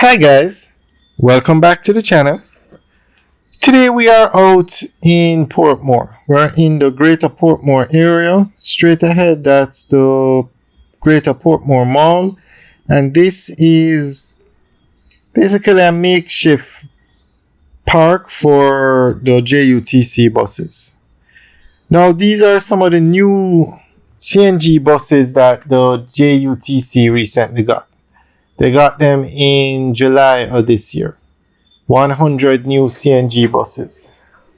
Hi guys, welcome back to the channel. Today we are out in Portmore. We're in the Greater Portmore area. Straight ahead, that's the Greater Portmore Mall, and this is basically a makeshift park for the JUTC buses. Now these are some of the new CNG buses that the JUTC recently got. They got them in July of this year. 100 new CNG buses.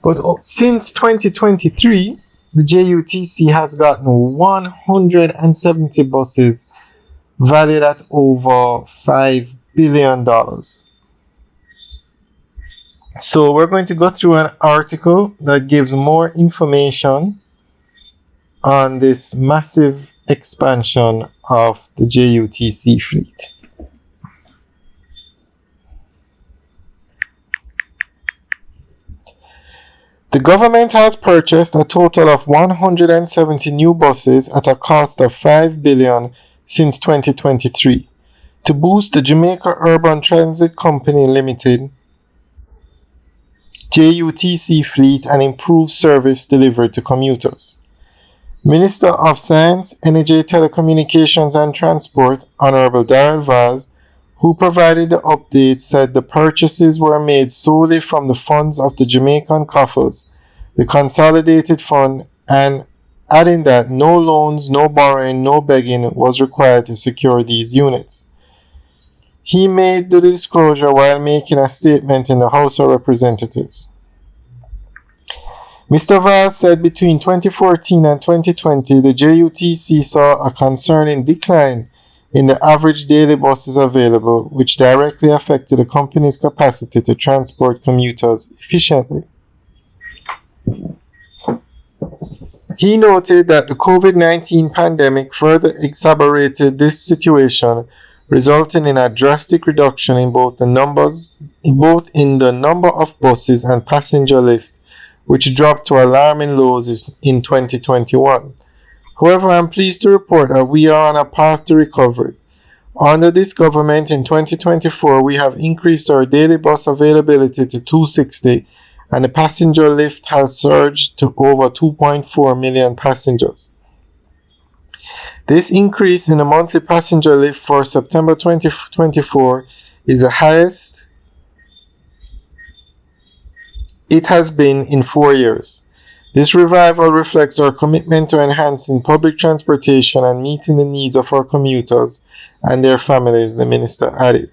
But since 2023, the JUTC has gotten 170 buses valued at over $5 billion. So we're going to go through an article that gives more information on this massive expansion of the JUTC fleet. The government has purchased a total of 170 new buses at a cost of $5 billion since 2023 to boost the Jamaica Urban Transit Company Limited JUTC fleet and improve service delivered to commuters. Minister of Science, Energy, Telecommunications and Transport, Honorable Darrell Vaz, who provided the update, said the purchases were made solely from the funds of the Jamaican coffers, the consolidated fund, and adding that no loans, no borrowing, no begging was required to secure these units. He made the disclosure while making a statement in the House of Representatives. Mr. Vaz said between 2014 and 2020, the JUTC saw a concerning decline in the average daily buses available, which directly affected the company's capacity to transport commuters efficiently. He noted that the COVID-19 pandemic further exacerbated this situation, resulting in a drastic reduction in both in the number of buses and passenger lift, which dropped to alarming lows in 2021. However, I'm pleased to report that we are on a path to recovery. Under this government in 2024, we have increased our daily bus availability to 260, and the passenger lift has surged to over 2.4 million passengers. This increase in the monthly passenger lift for September 2024 is the highest it has been in 4 years. This revival reflects our commitment to enhancing public transportation and meeting the needs of our commuters and their families, the minister added.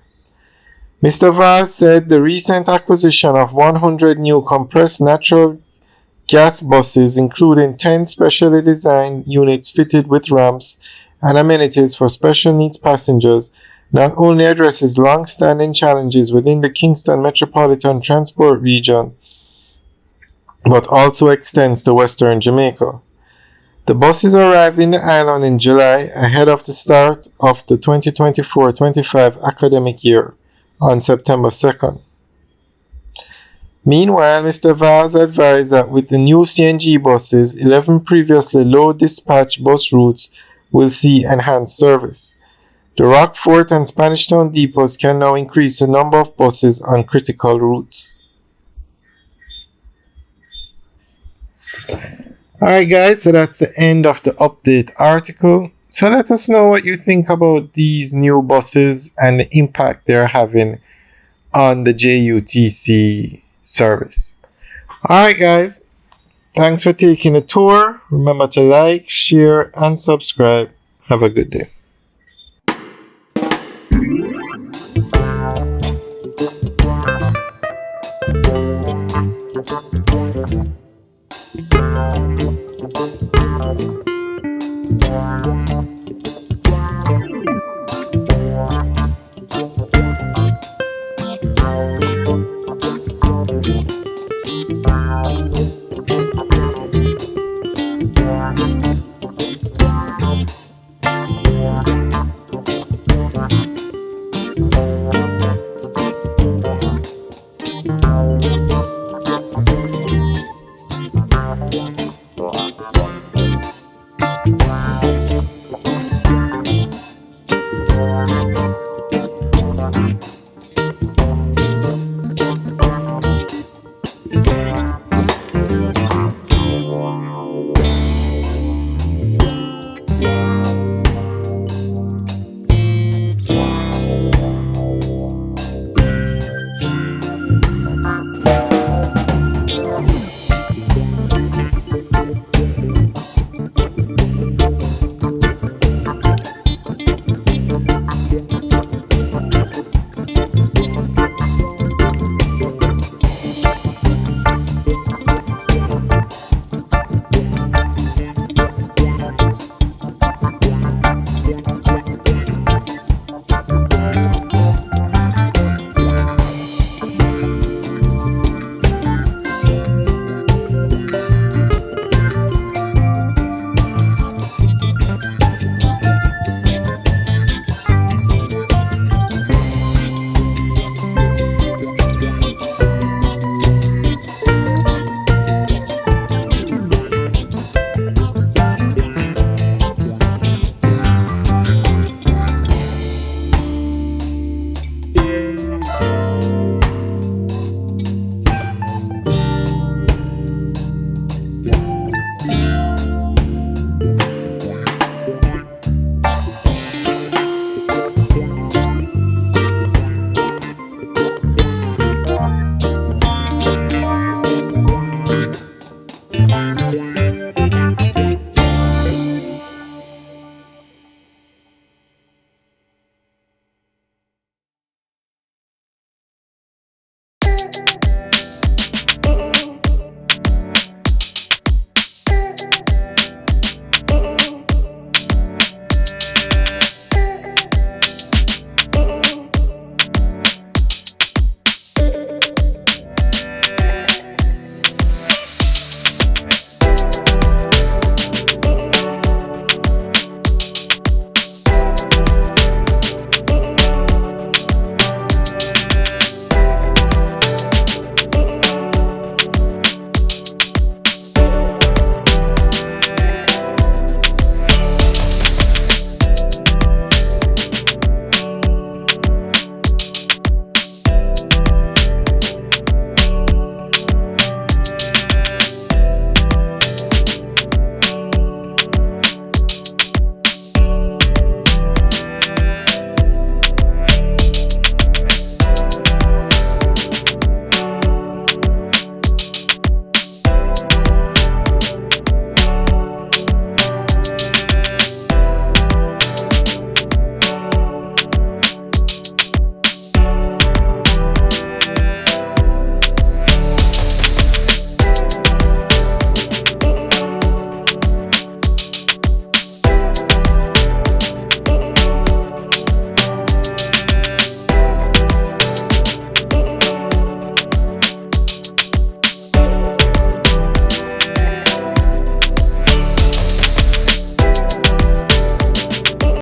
Mr. Vaz said the recent acquisition of 100 new compressed natural gas buses, including 10 specially designed units fitted with ramps and amenities for special needs passengers, not only addresses long-standing challenges within the Kingston Metropolitan Transport Region, but also extends to Western Jamaica. The buses arrived in the island in July ahead of the start of the 2024-25 academic year on September 2nd. Meanwhile, Mr. Vaz advised that with the new CNG buses, 11 previously low dispatch bus routes will see enhanced service. The Rockfort and Spanish Town depots can now increase the number of buses on critical routes. Alright guys, so that's the end of the update article. So let us know what you think about these new buses and the impact they're having on the JUTC service. Alright guys, thanks for taking a tour. Remember to like, share and subscribe. Have a good day.